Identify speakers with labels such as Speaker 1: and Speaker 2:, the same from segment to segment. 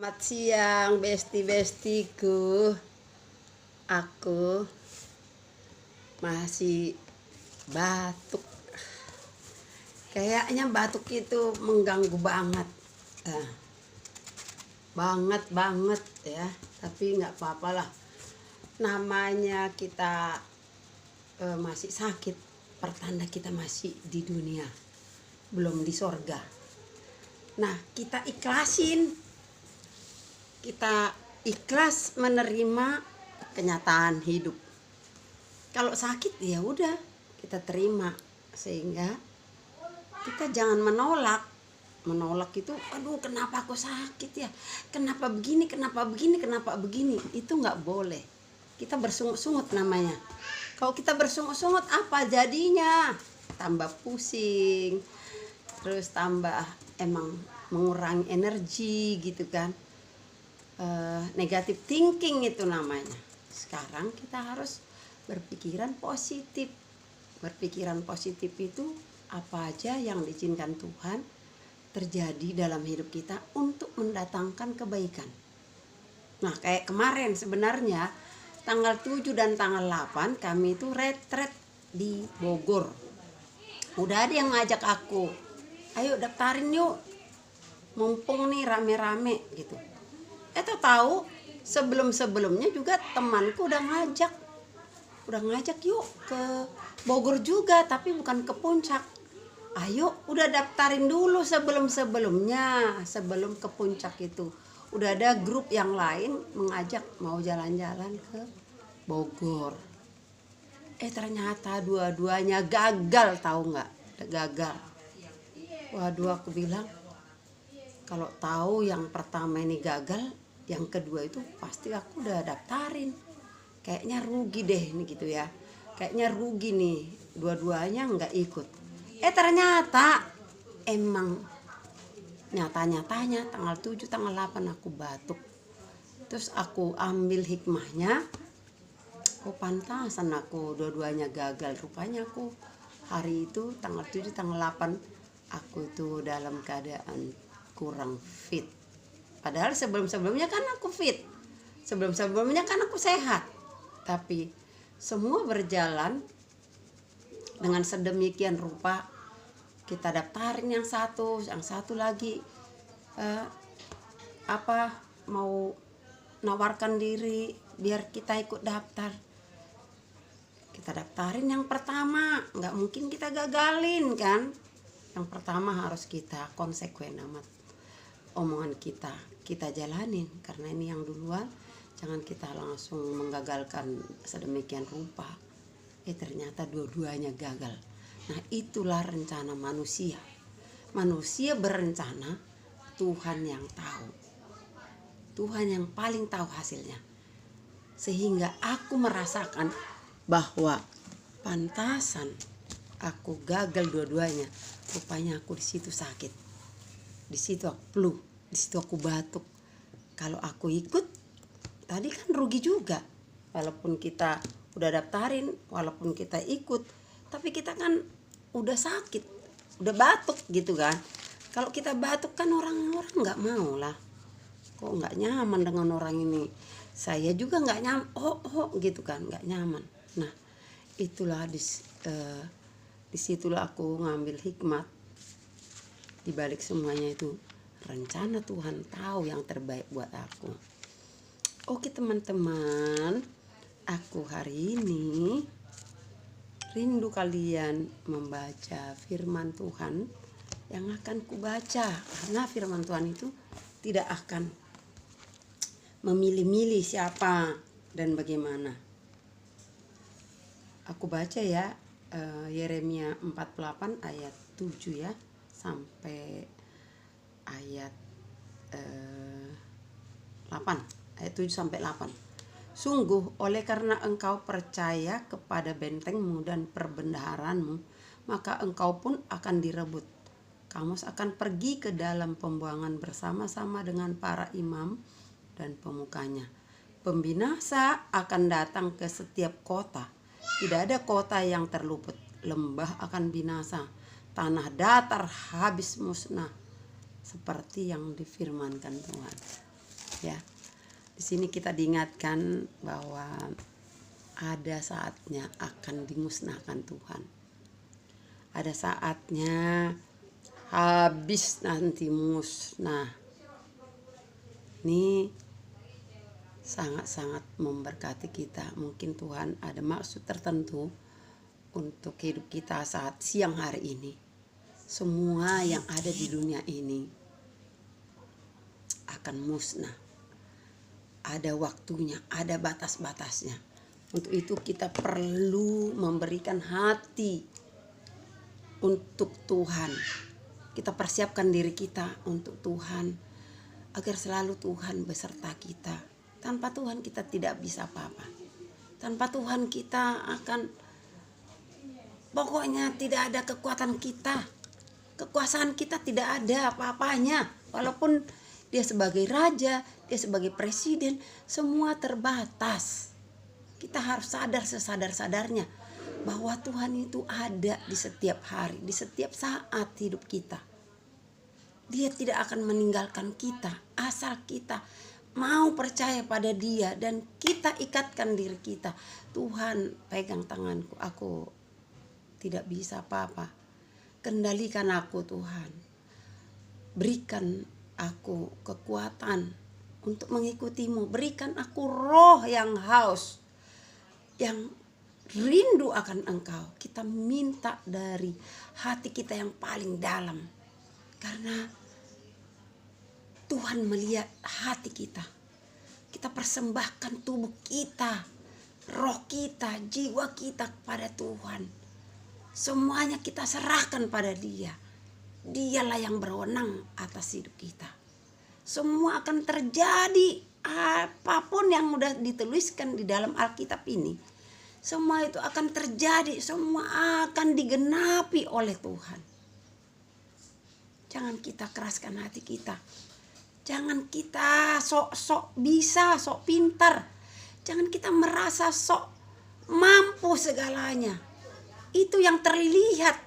Speaker 1: Selamat siang besti-bestiku. Aku masih batuk. Kayaknya batuk itu mengganggu banget. Banget ya. Tapi nggak apa-apa lah. Namanya kita masih sakit, pertanda kita masih di dunia, belum di sorga. Nah, kita ikhlas menerima kenyataan hidup. Kalau sakit ya udah kita terima, sehingga kita jangan menolak itu, aduh kenapa aku sakit ya, kenapa begini, itu nggak boleh. Kita bersungut-sungut namanya. Kalau kita bersungut-sungut apa jadinya? Tambah pusing, terus tambah emang mengurangi energi gitu kan. Negative thinking itu namanya. Sekarang kita harus berpikiran positif. Berpikiran positif itu apa aja yang diizinkan Tuhan terjadi dalam hidup kita untuk mendatangkan kebaikan. Nah, kayak kemarin sebenarnya tanggal 7 dan tanggal 8 kami itu retret di Bogor. Udah ada yang ngajak aku, ayo daftarin yuk, mumpung nih rame-rame gitu. Tahu sebelumnya juga temanku udah ngajak yuk ke Bogor juga, tapi bukan ke puncak. Ayo udah daftarin dulu sebelum ke puncak itu. Udah ada grup yang lain mengajak mau jalan-jalan ke Bogor. Ternyata dua-duanya gagal, tahu nggak? Gagal. Waduh, aku bilang kalau tahu yang pertama ini gagal, yang kedua itu pasti aku udah daftarin. Kayaknya rugi deh nih gitu ya. Kayaknya rugi nih, dua-duanya nggak ikut. Ternyata emang nyata-nyatanya tanggal 7, tanggal 8 aku batuk. Terus aku ambil hikmahnya, pantasan aku dua-duanya gagal. Rupanya aku hari itu tanggal 7, tanggal 8 aku itu dalam keadaan kurang fit. Padahal sebelumnya kan aku fit. Sebelumnya kan aku sehat. Tapi semua berjalan dengan sedemikian rupa. Kita daftarin yang satu lagi mau nawarkan diri biar kita ikut daftar. Kita daftarin yang pertama, nggak mungkin kita gagalin kan. Yang pertama harus kita konsekuen amat omongan kita jalanin, karena ini yang duluan. Jangan kita langsung menggagalkan sedemikian rupa. Ternyata dua-duanya gagal. Nah, itulah rencana manusia. Manusia berencana, Tuhan yang tahu. Tuhan yang paling tahu hasilnya. Sehingga aku merasakan bahwa pantasan aku gagal dua-duanya. Rupanya aku di situ sakit. Di situ aku flu, di situ aku batuk. Kalau aku ikut, tadi kan rugi juga. Walaupun kita udah daftarin, walaupun kita ikut, tapi kita kan udah sakit, udah batuk gitu kan. Kalau kita batuk kan orang-orang nggak mau lah. Kok nggak nyaman dengan orang ini? Saya juga nggak nyaman, gitu kan, nggak nyaman. Nah, itulah disitulah aku ngambil hikmat. Di balik semuanya itu rencana Tuhan, tahu yang terbaik buat aku. Oke teman-teman, aku hari ini rindu kalian membaca firman Tuhan yang akan kubaca, karena firman Tuhan itu tidak akan memilih-milih siapa dan bagaimana. Aku baca ya, Yeremia 48 ayat 7 ya, sampai ayat 8, ayat 7 sampai 8. Sungguh oleh karena engkau percaya kepada bentengmu dan perbendaharanmu, maka engkau pun akan direbut. Kamu akan pergi ke dalam pembuangan bersama-sama dengan para imam dan pemukanya. Pembinasa akan datang ke setiap kota. Tidak ada kota yang terluput. Lembah akan binasa. Tanah datar habis musnah. Seperti yang difirmankan Tuhan. ya. Di sini kita diingatkan bahwa ada saatnya akan dimusnahkan Tuhan. Ada saatnya habis nanti musnah. Ini sangat-sangat memberkati kita. Mungkin Tuhan ada maksud tertentu untuk hidup kita saat siang hari ini. Semua yang ada di dunia ini akan musnah. Ada waktunya, ada batas-batasnya. Untuk itu kita perlu memberikan hati untuk Tuhan. Kita persiapkan diri kita untuk Tuhan, agar selalu Tuhan beserta kita. Tanpa Tuhan kita tidak bisa apa-apa. Tanpa Tuhan kita akan, pokoknya tidak ada kekuatan kita. Kekuasaan kita tidak ada apa-apanya. Walaupun dia sebagai raja, dia sebagai presiden, semua terbatas. Kita harus sadar sesadar-sadarnya bahwa Tuhan itu ada di setiap hari, di setiap saat hidup kita. Dia tidak akan meninggalkan kita asal kita mau percaya pada Dia dan kita ikatkan diri kita. Tuhan, pegang tanganku, aku tidak bisa apa-apa. Kendalikan aku Tuhan. Berikan aku kekuatan untuk mengikutimu. Berikan aku roh yang haus, yang rindu akan Engkau. Kita minta dari hati kita yang paling dalam. Karena Tuhan melihat hati kita. Kita persembahkan tubuh kita, roh kita, jiwa kita kepada Tuhan. Semuanya kita serahkan pada Dia. Dialah yang berwenang atas hidup kita. Semua akan terjadi, apapun yang sudah dituliskan di dalam Alkitab ini. Semua itu akan terjadi, semua akan digenapi oleh Tuhan. Jangan kita keraskan hati kita. Jangan kita sok-sok bisa, sok pintar. Jangan kita merasa sok mampu segalanya. Itu yang terlihat.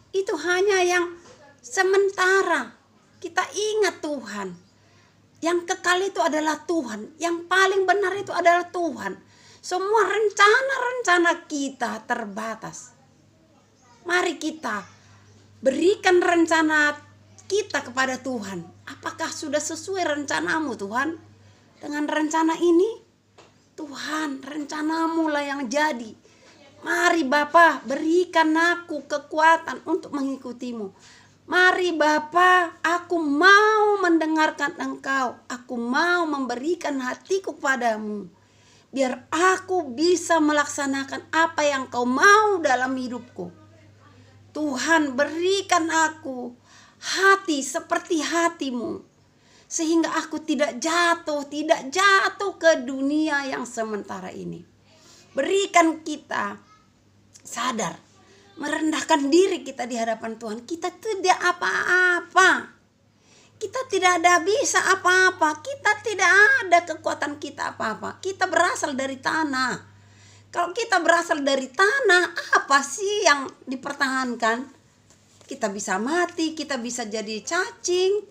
Speaker 1: Itu hanya yang sementara. Kita ingat Tuhan. Yang kekal itu adalah Tuhan. Yang paling benar itu adalah Tuhan. Semua rencana-rencana kita terbatas. Mari kita berikan rencana kita kepada Tuhan. Apakah sudah sesuai rencanamu Tuhan? Dengan rencana ini, Tuhan, rencanamu lah yang jadi. Mari Bapa, berikan aku kekuatan untuk mengikutimu. Mari Bapa, aku mau mendengarkan Engkau. Aku mau memberikan hatiku padamu. Biar aku bisa melaksanakan apa yang Kau mau dalam hidupku. Tuhan, berikan aku hati seperti hatimu. Sehingga aku tidak jatuh ke dunia yang sementara ini. Berikan kita sadar, merendahkan diri kita di hadapan Tuhan. Kita tidak apa-apa. Kita tidak ada bisa apa-apa. Kita tidak ada kekuatan kita apa-apa. Kita berasal dari tanah. Kalau kita berasal dari tanah, apa sih yang dipertahankan? Kita bisa mati, kita bisa jadi cacing.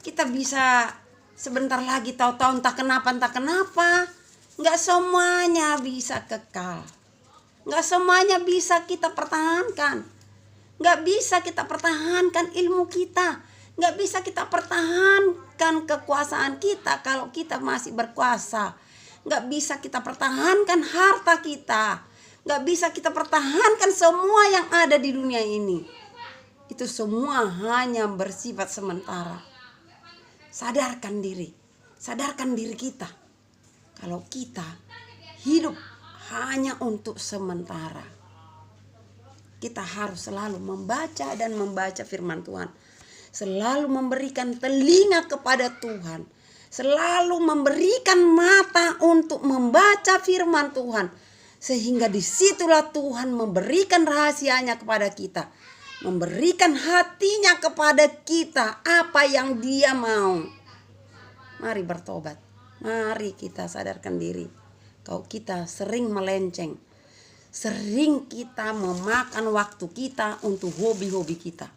Speaker 1: Kita bisa sebentar lagi tahu-tahu entah kenapa. Nggak semuanya bisa kekal. Nggak semuanya bisa kita pertahankan. Nggak bisa kita pertahankan ilmu kita. Nggak bisa kita pertahankan kekuasaan kita kalau kita masih berkuasa. Nggak bisa kita pertahankan harta kita. Nggak bisa kita pertahankan semua yang ada di dunia ini. Itu semua hanya bersifat sementara. Sadarkan diri kita. Kalau kita hidup hanya untuk sementara. Kita harus selalu membaca firman Tuhan. Selalu memberikan telinga kepada Tuhan. Selalu memberikan mata untuk membaca firman Tuhan. Sehingga disitulah Tuhan memberikan rahasianya kepada kita. Memberikan hatinya kepada kita apa yang Dia mau. Mari bertobat. Mari kita sadarkan diri. Kalau kita sering melenceng, sering kita memakan waktu kita untuk hobi-hobi kita.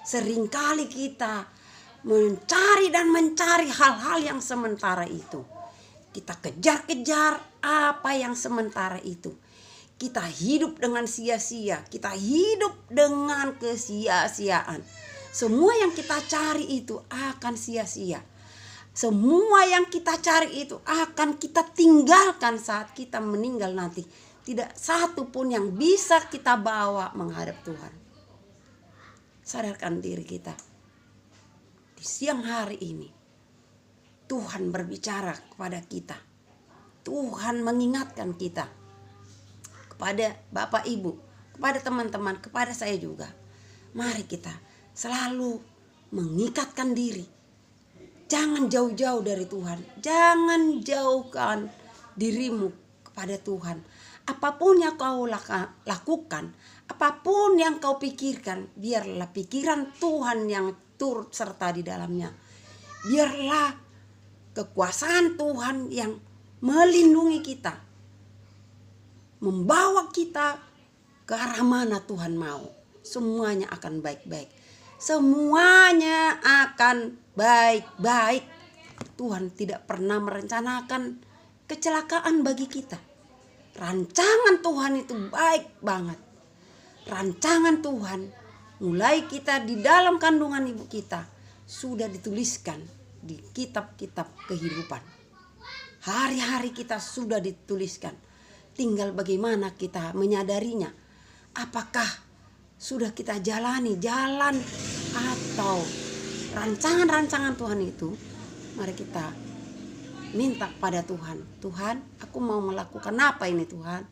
Speaker 1: Seringkali kita mencari dan mencari hal-hal yang sementara itu. Kita kejar-kejar apa yang sementara itu. Kita hidup dengan sia-sia, kita hidup dengan kesia-siaan. Semua yang kita cari itu akan sia-sia. Semua yang kita cari itu akan kita tinggalkan saat kita meninggal nanti. Tidak satu pun yang bisa kita bawa menghadap Tuhan. Sadarkan diri kita. Di siang hari ini Tuhan berbicara kepada kita. Tuhan mengingatkan kita. Kepada Bapak Ibu, kepada teman-teman, kepada saya juga. Mari kita selalu mengikatkan diri. Jangan jauh-jauh dari Tuhan. Jangan jauhkan dirimu kepada Tuhan. Apapun yang kau lakukan, apapun yang kau pikirkan, biarlah pikiran Tuhan yang turut serta di dalamnya. Biarlah kekuasaan Tuhan yang melindungi kita, membawa kita ke arah mana Tuhan mau. Semuanya akan baik-baik. Semuanya akan baik-baik. Tuhan tidak pernah merencanakan kecelakaan bagi kita. Rancangan Tuhan itu baik banget. Rancangan Tuhan mulai kita di dalam kandungan ibu kita sudah dituliskan di kitab-kitab kehidupan. Hari-hari kita sudah dituliskan. Tinggal bagaimana kita menyadarinya. Apakah sudah kita jalani jalan atau rancangan-rancangan Tuhan itu. Mari kita minta pada Tuhan. Tuhan, aku mau melakukan apa ini Tuhan?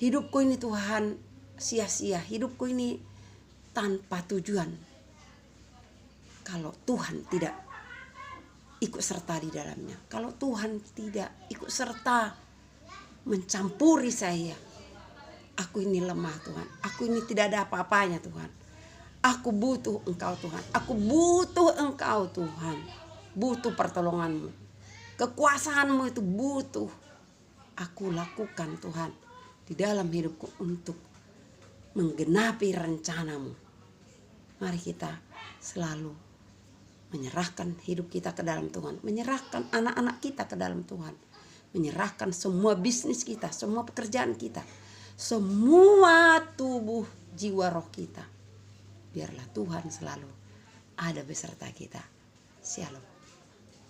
Speaker 1: Hidupku ini Tuhan sia-sia. Hidupku ini tanpa tujuan. Kalau Tuhan tidak ikut serta di dalamnya. Kalau Tuhan tidak ikut serta mencampuri saya. Aku ini lemah Tuhan. Aku ini tidak ada apa-apanya Tuhan. Aku butuh Engkau Tuhan. Aku butuh Engkau Tuhan. Butuh pertolongan-Mu. Kekuasaan-Mu itu butuh. Aku lakukan Tuhan. Di dalam hidupku untuk menggenapi rencana-Mu. Mari kita selalu menyerahkan hidup kita ke dalam Tuhan. Menyerahkan anak-anak kita ke dalam Tuhan. Menyerahkan semua bisnis kita. Semua pekerjaan kita. Semua tubuh jiwa roh kita. Biarlah Tuhan selalu ada beserta kita. Shalom.